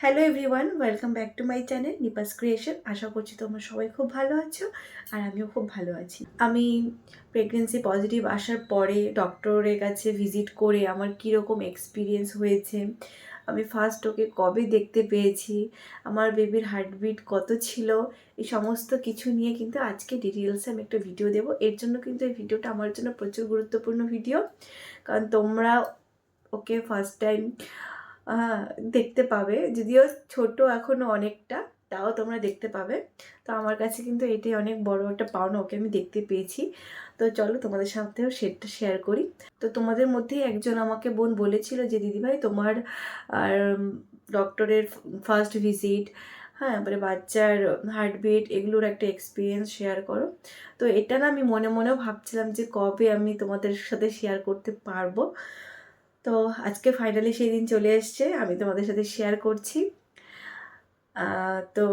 Hello everyone, welcome back to my channel Nipa's creation. আশা করছি তোমরা সবাই খুব ভালো আছো আর আমিও খুব ভালো আছি। আমি প্রেগনেন্সি পজিটিভ আসার পরে ডক্টরের কাছে ভিজিট করে আমার কীরকম এক্সপিরিয়েন্স হয়েছে, আমি ফার্স্ট ওকে কবে দেখতে পেয়েছি, আমার বেবির হার্টবিট কত ছিল, এই সমস্ত কিছু নিয়ে কিন্তু আজকে ডিটেলসে আমি একটা ভিডিও দেবো। এর জন্য কিন্তু এই ভিডিওটা আমার জন্য প্রচুর গুরুত্বপূর্ণ ভিডিও, কারণ তোমরা ওকে ফার্স্ট টাইম দেখতে পাবে, যদিও ছোট এখনও অনেকটা, তাও তোমরা দেখতে পাবে। তো আমার কাছে কিন্তু এটাই অনেক বড় একটা পাওনা, ওকে আমি দেখতে পেয়েছি। তো চলো তোমাদের সাথেও সেটা শেয়ার করি। তো তোমাদের মধ্যেই একজন আমাকে বোন বলেছিল যে দিদিভাই তোমার আর ডক্টরের ফার্স্ট ভিজিট, হ্যাঁ, এবারে বাচ্চার হার্টবিট, এগুলোর একটা এক্সপিরিয়েন্স শেয়ার করো। তো এটা না আমি মনে মনেও ভাবছিলাম যে কবে আমি তোমাদের সাথে শেয়ার করতে পারবো। তো আজকে ফাইনালি সেই দিন চলে এসছে, আমি তোমাদের সাথে শেয়ার করছি। তো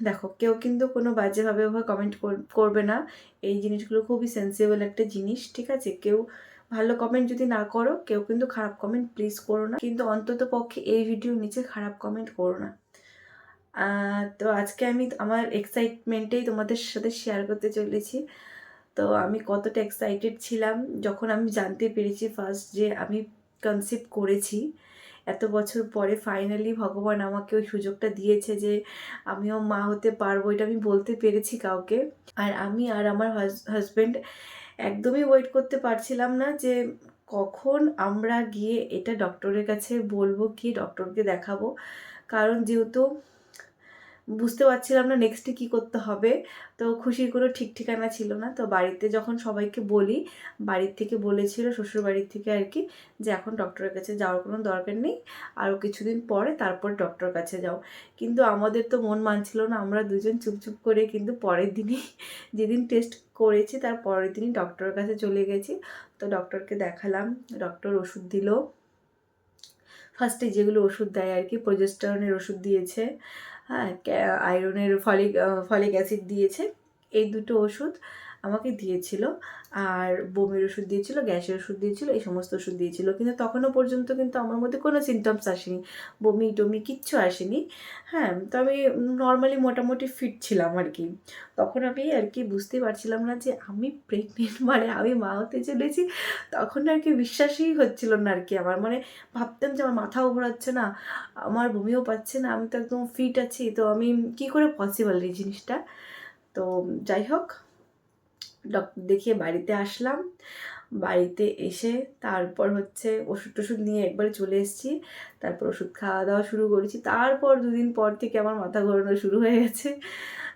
দেখো, কেউ কিন্তু কোনো বাজেভাবে কমেন্ট করবে না। এই জিনিসগুলো খুবই সেন্সিবল একটা জিনিস, ঠিক আছে? কেউ ভালো কমেন্ট যদি না করো, কেউ কিন্তু খারাপ কমেন্ট প্লিজ করো না, কিন্তু অন্তত পক্ষে এই ভিডিওর নিচে খারাপ কমেন্ট করো না। তো আজকে আমি আমার এক্সাইটমেন্টেই তোমাদের সাথে শেয়ার করতে চলেছি। তো আমি কতটা এক্সাইটেড ছিলাম যখন আমি জানতে পেরেছি ফার্স্ট যে আমি কনসিভ করেছি। এত বছর পরে ফাইনালি ভগবান আমাকে ওই সুযোগটা দিয়েছে যে আমিও মা হতে পারবো, এটা আমি বলতে পেরেছি কাউকে। আর আমি আর আমার হাজব্যান্ড একদমই ওয়েট করতে পারছিলাম না যে কখন আমরা গিয়ে এটা ডক্টরের কাছে বলবো, কি ডক্টরকে দেখাবো। কারণ যেহেতু বুঝতে পারছিলাম না নেক্সটে কী করতে হবে, তো খুশির কোনো ঠিক ঠিকানা ছিল না। তো বাড়িতে যখন সবাইকে বলি, বাড়ির থেকে বলেছিল, শ্বশুর বাড়ির থেকে আর কি, যে এখন ডক্টরের কাছে যাওয়ার কোনো দরকার নেই, আরও কিছুদিন পরে তারপর ডক্টরের কাছে যাও। কিন্তু আমাদের তো মন মানছিল না, আমরা দুজন চুপচুপ করে কিন্তু পরের দিনই যেদিন টেস্ট করেছি তার পরের দিনই ডক্টরের কাছে চলে গেছি। তো ডক্টরকে দেখালাম, ডক্টর ওষুধ দিল। ফার্স্টে যেগুলো ওষুধ দেয় আর কি, প্রোজেস্টেরনের ওষুধ দিয়েছে, হ্যাঁ, আয়রনের ফলিক অ্যাসিড দিয়েছে, এই দুটো ওষুধ আমাকে দিয়েছিল। আর বমির ওষুধ দিয়েছিল, গ্যাসের ওষুধ দিয়েছিল, এই সমস্ত ওষুধ দিয়েছিল। কিন্তু তখনও পর্যন্ত কিন্তু আমার মধ্যে কোনো সিমটমস আসেনি, বমি টমি কিচ্ছু আসেনি। হ্যাঁ, তো আমি নর্মালি মোটামুটি ফিট ছিলাম আর কি। তখন আমি আর কি বুঝতেই পারছিলাম না যে আমি প্রেগনেন্ট, মানে আমি মা হতে চলেছি। তখন আর কি বিশ্বাসই হচ্ছিল না আর কি আমার, মানে ভাবতাম যে আমার মাথাও ঘোরাচ্ছে না, আমার বমিও পাচ্ছে না, আমি তো একদম ফিট আছি, তো আমি কি করে পসিবল এই জিনিসটা। তো যাই হোক, ডক্টর দেখিয়ে বাড়িতে আসলাম। বাড়িতে এসে তারপর হচ্ছে ওষুধ টষুধ নিয়ে একবারে চলে এসেছি। তারপর ওষুধ খাওয়া দাওয়া শুরু করেছি। তারপর দুদিন পর থেকে আমার মাথা ঘোরানো শুরু হয়ে গেছে।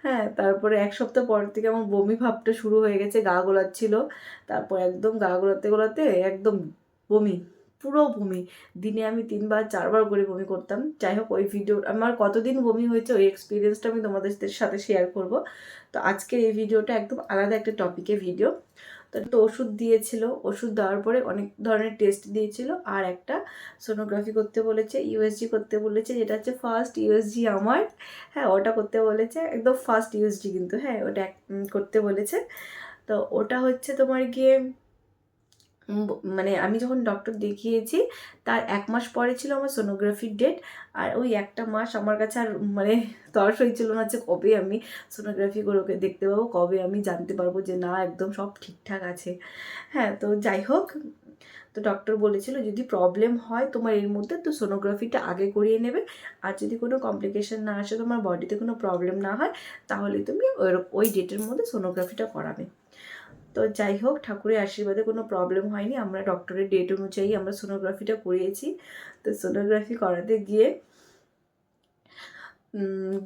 হ্যাঁ, তারপরে এক সপ্তাহ পর থেকে আমার বমি ভাবটা শুরু হয়ে গেছে, গা গোলাচ্ছিল। তারপর একদম গা গোলাতে গোলাতে একদম বমি, পুরো বমি। দিনে আমি 3বার 4বার করে বমি করতাম। যাই হোক, ওই ভিডিও আমার কতদিন বমি হয়েছে ওই এক্সপিরিয়েন্সটা আমি তোমাদের সাথে শেয়ার করব। তো আজকের এই ভিডিওটা একদম আলাদা একটা টপিকের ভিডিও। তো ওষুধ দিয়েছিল, ওষুধ দেওয়ার পরে অনেক ধরনের টেস্ট দিয়েছিল, আর একটা সোনোগ্রাফি করতে বলেছে, ইউএসজি করতে বলেছে, যেটা হচ্ছে ফার্স্ট ইউএসজি আমার। হ্যাঁ, ওটা করতে বলেছে, একদম ফার্স্ট ইউএসজি কিন্তু, হ্যাঁ, ওটা করতে বলেছে। তো ওটা হচ্ছে তোমার গিয়ে মানে আমি যখন ডক্টর দেখিয়েছি তার 1 মাস পরে ছিল আমার সোনোগ্রাফির ডেট। আর ওই একটা মাস আমার কাছে আর মানে তর সইছিল না যে কবে আমি সোনোগ্রাফি করে ওকে দেখতে পাবো, কবে আমি জানতে পারবো যে না একদম সব ঠিকঠাক আছে। হ্যাঁ, তো যাই হোক, তো ডক্টর বলেছিল যদি প্রবলেম হয় তোমার এর মধ্যে, তো সোনোগ্রাফিটা আগে করিয়ে নেবে। আর যদি কোনো কমপ্লিকেশন না আসে, তোমার বডিতে কোনো প্রবলেম না হয়, তাহলে তুমি ওই ডেটের মধ্যে সোনোগ্রাফিটা করাবে। তো যাই হোক, ঠাকুরের আশীর্বাদে কোনো প্রবলেম হয়নি। আমরা ডক্টরের ডেট অনুযায়ী আমরা সোনোগ্রাফিটা করিয়েছি। তো সোনোগ্রাফি করাতে গিয়ে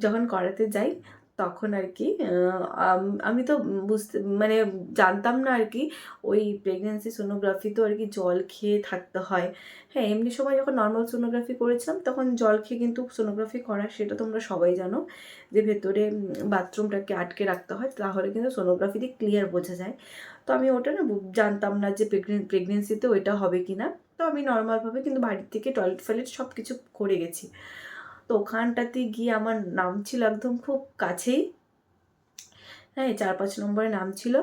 যখন করাতে যাই তখন আর কি আমি তো বুঝতে মানে জানতাম না আর কি, ওই প্রেগনেন্সি সোনোগ্রাফি তো আর কি জল খেয়ে থাকতে হয়। হ্যাঁ, এমনি সময় যখন নর্মাল সোনোগ্রাফি করেছিলাম তখন জল খেয়ে কিন্তু সোনোগ্রাফি করা, সেটা তোমরা সবাই জানো যে ভেতরে বাথরুমটাকে আটকে রাখতে হয়, তাহলে কিন্তু সোনোগ্রাফিতে ক্লিয়ার বোঝা যায়। তো আমি ওটা না জানতাম না যে প্রেগনেন্সিতে ওইটা হবে কি না। তো আমি নর্মালভাবে কিন্তু বাড়ির থেকে টয়লেট সব কিছু করে গেছি। তো ওখানটাতে গিয়ে আমার নাম ছিল একদম খুব কাছেই, হ্যাঁ, 4-5 নম্বরে নাম ছিল।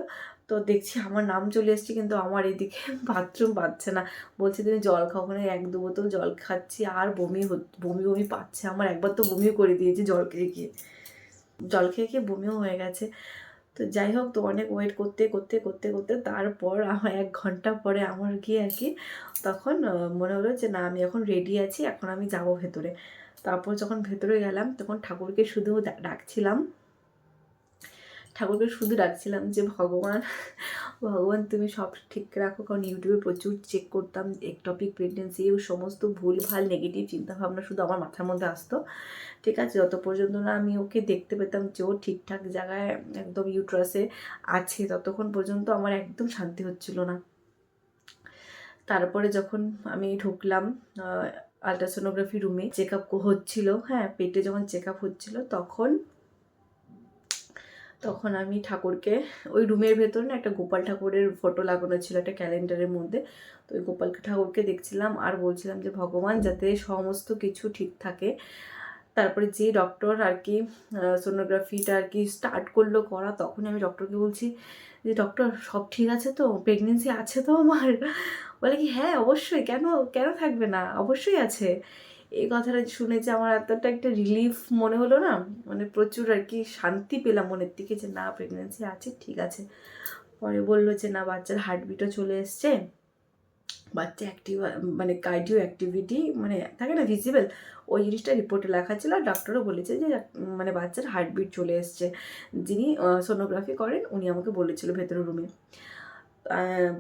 তো তো দেখছি আমার নাম চলে এসেছে, কিন্তু আমার এদিকে বাথরুম পাচ্ছে না। বলছে তুমি জল খাও, ওখানে 1-2 বোতল জল খাচ্ছি আর বমি বমি বমি পাচ্ছে আমার। একবার তো বমিও করে দিয়েছি জল খেয়ে খেয়ে, জল খেয়ে খেয়ে বমিও হয়ে গেছে। তো যাই হোক, তো অনেক ওয়েট করতে করতে করতে করতে তারপর আমার 1 ঘন্টা পরে আমার গিয়ে আর কি তখন মনে হলো যে না, আমি এখন রেডি আছি, এখন আমি যাব ভেতরে। তারপর যখন ভেতরে গেলাম তখন ঠাকুরকে শুধু ডাকছিলাম, ঠাকুরকে শুধু ডাকছিলাম যে ভগবান, ভগবান তুমি সব ঠিক রাখো। কারণ ইউটিউবে প্রচুর চেক করতাম একটপিক প্রেগনেন্সি, সমস্ত ভুলভাল নেগেটিভ চিন্তাভাবনা শুধু আমার মাথার মধ্যে আসতো। ঠিক আছে, যত পর্যন্ত না আমি ওকে দেখতে পেতাম যে ও ঠিকঠাক জায়গায় একদম ইউট্রাসে আছে, ততক্ষণ পর্যন্ত আমার একদম শান্তি হচ্ছিল না। তারপরে যখন আমি ঢুকলাম আলট্রাসোনোগ্রাফি রুমে, চেক আপ হচ্ছিল, হ্যাঁ পেটে যখন চেক আপ হচ্ছিল, তখন আমি ঠাকুরকে, ওই রুমের ভেতর না একটা গোপাল ঠাকুরের ফটো লাগানো ছিল একটা ক্যালেন্ডারের মধ্যে, তো ওই গোপাল ঠাকুরকে দেখছিলাম আর বলছিলাম যে ভগবান যাতে সমস্ত কিছু ঠিক থাকে। তারপরে যে ডক্টর আর কি সোনোগ্রাফিটা আর কি স্টার্ট করলো করা, তখন আমি ডক্টরকে বলছি যে ডক্টর সব ঠিক আছে তো, প্রেগনেন্সি আছে তো আমার? বলে কি হ্যাঁ অবশ্যই, কেন কেন থাকবে না, অবশ্যই আছে। এই কথাটা শুনে যে আমার এতটা একটা রিলিফ মনে হলো না, মানে প্রচুর আর কি শান্তি পেলাম মনের দিকে যে না প্রেগনেন্সি আছে, ঠিক আছে। পরে বললো যে না বাচ্চার হার্টবিটও চলে এসছে, বাচ্চা অ্যাক্টিভ, মানে কার্ডিও অ্যাক্টিভিটি মানে থাকে না ভিজিবল, ওই জিনিসটা রিপোর্টে লেখা ছিল। আর ডক্টরও বলেছে যে মানে বাচ্চার হার্টবিট চলে এসছে। যিনি সোনোগ্রাফি করেন উনি আমাকে বলেছিল ভেতরের রুমে,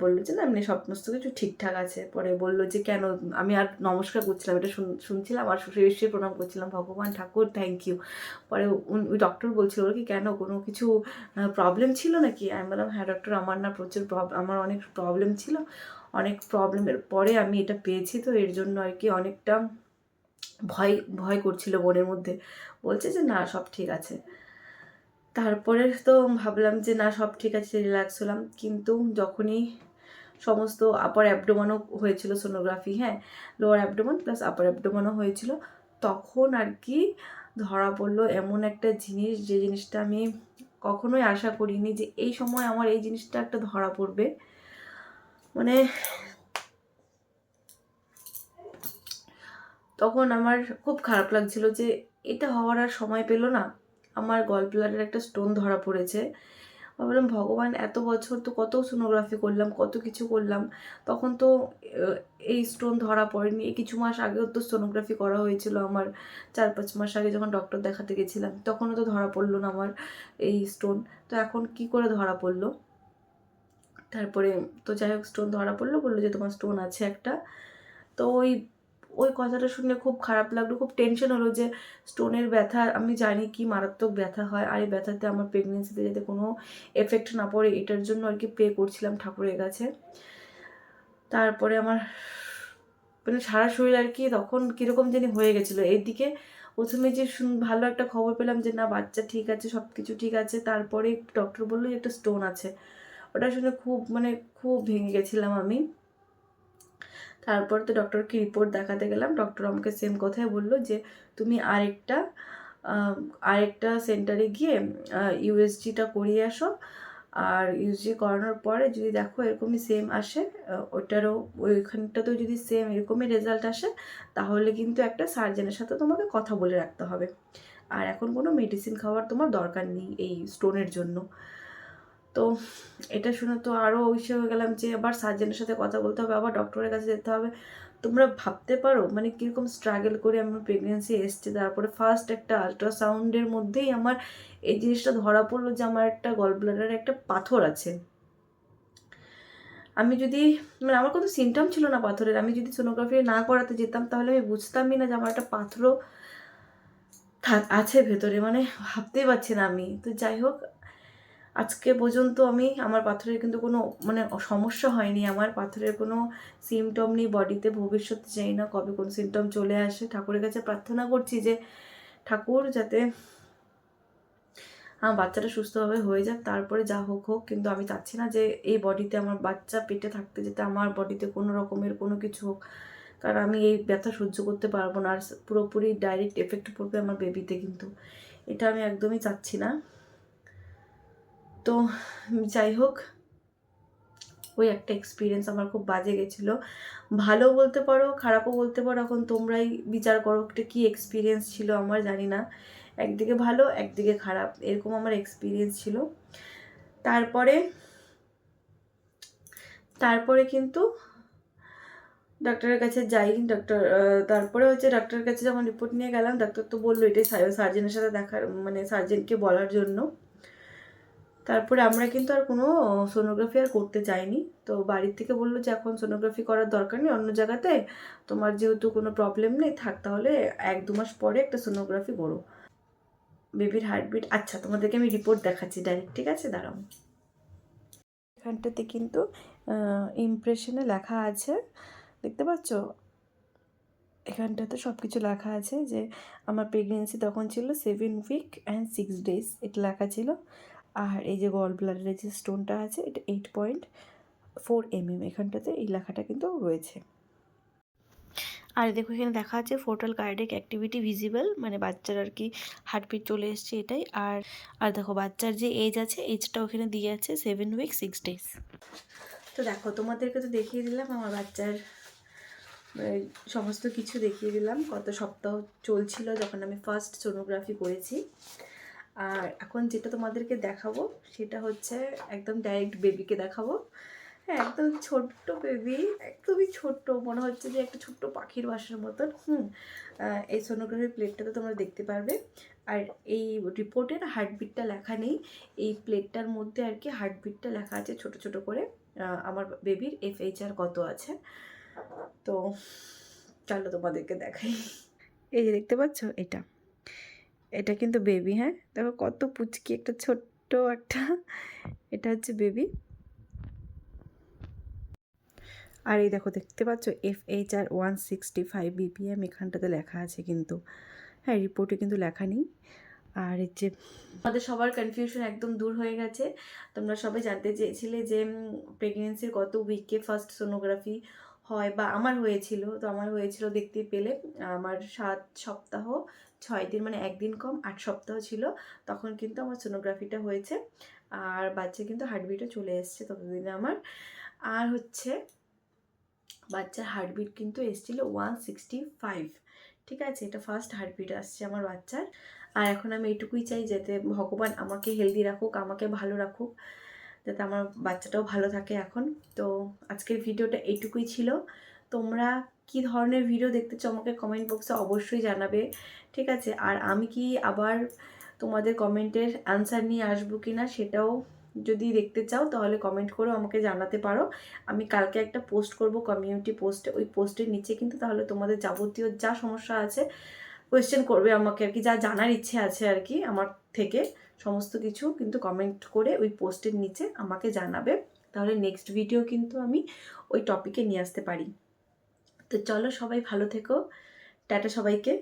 বললো যে না এমনি সমস্ত কিছু ঠিকঠাক আছে। পরে বললো যে কেন, আমি আর নমস্কার করছিলাম, এটা শুনছিলাম আর শ্বশুর প্রণাম করছিলাম, ভগবান ঠাকুর থ্যাংক ইউ। পরে ওই ডক্টর বলছিল কি কেন, কোনো কিছু প্রবলেম ছিল নাকি? আমি বললাম হ্যাঁ ডক্টর, আমার না প্রচুর আমার অনেক প্রবলেম ছিল, অনেক প্রবলেমের পরে আমি এটা পেয়েছি, তো এর জন্য আর কি অনেকটা ভয় ভয় করছিল মনের মধ্যে। বলছে যে না সব ঠিক আছে। তারপরে তো ভাবলাম যে না সব ঠিক আছে, রিল্যাক্স হলাম। কিন্তু যখনই সমস্ত আপার অ্যাবডোমেনও হয়েছিল সোনোগ্রাফি, হ্যাঁ লোয়ার অ্যাবডোমেন প্লাস আপার অ্যাবডোমেনও হয়েছিল, তখন আর কি ধরা পড়লো এমন একটা জিনিস, যে জিনিসটা আমি কখনোই আশা করিনি যে এই সময় আমার এই জিনিসটা একটা ধরা পড়বে। মানে তখন আমার খুব খারাপ লাগছিল যে এটা হওয়ার আর সময় পেল না। আমার গল ব্লাডারে একটা স্টোন ধরা পড়েছে। ভাবলাম ভগবান, এত বছর তো কত সোনোগ্রাফি করলাম, কত কিছু করলাম, তখন তো এই স্টোন ধরা পড়েনি। এই কিছু মাস আগেও তো সোনোগ্রাফি করা হয়েছিল আমার, 4-5 মাস আগে যখন ডক্টর দেখাতে গেছিলাম, তখনও তো ধরা পড়লো না আমার এই স্টোন। তো এখন কি করে ধরা পড়লো? তারপরে তো যাই হোক স্টোন ধরা পড়লো, বললো যে তোমার স্টোন আছে একটা। তো ওই ওই কথাটা শুনে খুব খারাপ লাগলো, খুব টেনশন হলো যে স্টোনের ব্যথা, আমি জানি কি মারাত্মক ব্যথা হয়, আর এই ব্যথাতে আমার প্রেগনেন্সিতে যাতে কোনো এফেক্ট না পড়ে এটার জন্য আর কি প্রে করছিলাম ঠাকুরের কাছে। তারপরে আমার মানে সারা শরীর আর কি তখন কীরকম জানি হয়ে গেছিলো। এইদিকে প্রথমে যে ভালো একটা খবর পেলাম যে না বাচ্চা ঠিক আছে, সব কিছু ঠিক আছে, তারপরে ডক্টর বললো যে একটা স্টোন আছে। ওটা শুনে খুব মানে খুব ভেঙে গেছিলাম আমি। তারপর তো ডক্টরকে রিপোর্ট দেখাতে গেলাম, ডক্টর আমাকে সেম কথাই বললো যে তুমি আরেকটা সেন্টারে গিয়ে ইউএসজিটা করিয়ে আসো, আর ইউএসজি করানোর পরে যদি দেখো এরকমই সেম আসে, ওইটারও ওইখানটাতেও যদি সেম এরকমই রেজাল্ট আসে, তাহলে কিন্তু একটা সার্জেনের সাথে তোমাকে কথা বলে রাখতে হবে, আর এখন কোনো মেডিসিন খাওয়ার তোমার দরকার নেই এই স্টোনের জন্য। তো এটা শুনে তো আরও ইসে হয়ে গেলাম যে আবার সার্জেনের সাথে কথা বলতে হবে, আবার ডক্টরের কাছে যেতে হবে। তোমরা ভাবতে পারো মানে কীরকম স্ট্রাগল করে আমার প্রেগনেন্সি এসছে। তারপরে ফার্স্ট একটা আলট্রাসাউন্ডের মধ্যেই আমার এই জিনিসটা ধরা পড়লো যে আমার একটা গল ব্লাডারে একটা পাথর আছে। আমি যদি মানে আমার কোনো সিমটম ছিল না পাথরের, আমি যদি সোনোগ্রাফি না করাতে যেতাম তাহলে আমি বুঝতামই না যে আমার একটা পাথরও আছে ভেতরে, মানে ভাবতেই পারছি না আমি। তো যাই হোক, আজকে পর্যন্ত আমার পাথরের কিন্তু কোনো মানে সমস্যা হয়নি, আমার পাথরের কোনো সিমটম নেই বডিতে। ভবিষ্যতে জানি না কবে কোন সিমটম চলে আসে। ঠাকুরের কাছে প্রার্থনা করছি যে ঠাকুর যাতে আমার বাচ্চাটা সুস্থভাবে হয়ে যাক, তারপরে যা হোক হোক। কিন্তু আমি চাচ্ছি না যে এই বডিতে আমার বাচ্চা পেটে থাকতে যেতে আমার বডিতে কোনো রকমের কোনো কিছু হোক, কারণ আমি এই ব্যথা সহ্য করতে পারবো না, আর পুরোপুরি ডাইরেক্ট এফেক্ট পড়বে আমার বেবিতে, কিন্তু এটা আমি একদমই চাচ্ছি না। তো যাই হোক, ওই একটা এক্সপিরিয়েন্স আমার খুব বাজে গেছিলো। ভালো বলতে পারো, খারাপও বলতে পারো, এখন তোমরাই বিচার করো একটা কী এক্সপিরিয়েন্স ছিল আমার, জানি না। একদিকে ভালো একদিকে খারাপ এরকম আমার এক্সপিরিয়েন্স ছিল। তারপরে কিন্তু ডাক্তারের কাছে যাই। তারপরে হচ্ছে ডাক্তারের কাছে যখন রিপোর্ট নিয়ে গেলাম, ডাক্তার তো বললো এটাই সার্জেনের সাথে দেখার, মানে সার্জেনকে বলার জন্য। তারপরে আমরা কিন্তু আর কোনো সোনোগ্রাফি আর করতে চাইনি। তো বাড়ির থেকে বললো যে এখন সোনোগ্রাফি করার দরকার নেই, অন্য জায়গাতে তোমার যেহেতু কোনো প্রবলেম নেই থাক, তাহলে 1-2 মাস পরে একটা সোনোগ্রাফি করো। বেবির হার্টবিট, আচ্ছা তোমাদেরকে আমি রিপোর্ট দেখাচ্ছি ডাইরেক্ট, ঠিক আছে, দাঁড়াও। এখানটাতে কিন্তু ইমপ্রেশনে লেখা আছে, দেখতে পাচ্ছ? এখানটাতে সব কিছু লেখা আছে যে আমার প্রেগনেন্সি তখন ছিল 7 উইক অ্যান্ড 6 ডেজ, এটা লেখা ছিল। আর এই যে গল ব্লাডারের যে স্টোনটা আছে এটা 8.4 mm, এখানটাতে এই লেখাটা কিন্তু রয়েছে। আর দেখো এখানে দেখা আছে ফোটাল কার্ডিয়াক অ্যাক্টিভিটি ভিজিবল, মানে বাচ্চার আর কি হার্টবিট চলে এসছে এটাই। আর দেখো বাচ্চার যে এজ আছে, এজটাও এখানে দিয়ে আছে 7 উইক 6 ডেজ। তো দেখো তোমাদেরকে তো দেখিয়ে দিলাম আমার বাচ্চার সমস্ত কিছু, দেখিয়ে দিলাম কত সপ্তাহ চলছিল যখন আমি ফার্স্ট সোনোগ্রাফি করেছি। আর এখন যেটা তোমাদেরকে দেখাবো সেটা হচ্ছে একদম ডাইরেক্ট বেবিকে দেখাবো। হ্যাঁ, একদম ছোট্ট বেবি, একদমই ছোট্ট, মনে হচ্ছে যে একটা ছোট্ট পাখির বাসার মতন। এই সোনোগ্রাফির প্লেটটাতে তোমরা দেখতে পারবে। আর এই রিপোর্টের হার্টবিটটা লেখা নেই, এই প্লেটটার মধ্যে আর কি হার্টবিটটা লেখা আছে ছোট ছোট করে, আমার বেবির FHR কত আছে। তো চলো তোমাদেরকে দেখাই। এই যে দেখতে পাচ্ছ, এটা কিন্তু বেবি। হ্যাঁ, দেখো কত পুচকি একটা ছোট্ট একটা, এটা হচ্ছে বেবি। আর এই দেখো দেখতে পাচ্ছ FHR 165 BPM এখানটাতে লেখা আছে কিন্তু। হ্যাঁ, রিপোর্টে কিন্তু লেখা নেই। আর এই যে আমাদের সবার কনফিউশন একদম দূর হয়ে গেছে। তোমরা সবাই জানতে চেয়েছিলে যে প্রেগনেন্সির কত উইকে ফার্স্ট সোনোগ্রাফি হয়, বা আমার হয়েছিল। তো আমার হয়েছিল দেখতে পেলে আমার 7 সপ্তাহ 6 দিন, মানে একদিন কম 8 সপ্তাহ ছিল, তখন কিন্তু আমার সোনোগ্রাফিটা হয়েছে। আর বাচ্চা কিন্তু হার্টবিটও চলে এসছে ততদিনে আমার। আর হচ্ছে বাচ্চার হার্টবিট কিন্তু এসেছিল 165, ঠিক আছে, এটা ফার্স্ট হার্টবিট আসছে আমার বাচ্চার। আর এখন আমি এটুকুই চাই যাতে ভগবান আমাকে হেলদি রাখুক, আমাকে ভালো রাখুক, যাতে আমার বাচ্চাটাও ভালো থাকে এখন। তো আজকের ভিডিওটা এইটুকুই ছিল। তোমরা কি ধরনের ভিডিও দেখতে চাও আমাকে কমেন্ট বক্সে অবশ্যই জানাবে, ঠিক আছে। আর আমি কি আবার তোমাদের কমেন্টের অ্যান্সার নিয়ে আসবো কি না সেটাও যদি দেখতে চাও তাহলে কমেন্ট করেও আমাকে জানাতে পারো। আমি কালকে একটা পোস্ট করব কমিউনিটি পোস্টে, ওই পোস্টের নিচে কিন্তু তাহলে তোমাদের যাবতীয় যা সমস্যা আছে কোয়েশ্চেন করবে আমাকে আর কি, যা জানার ইচ্ছে আছে আর কি আমার থেকে, সমস্ত কিছু কিন্তু কমেন্ট করে ওই পোস্টের নিচে আমাকে জানাবে। তাহলে নেক্সট ভিডিও কিন্তু আমি ওই টপিকে নিয়ে আসতে পারি। তো চলো সবাই ভালো থেকো, টাটা সবাইকে।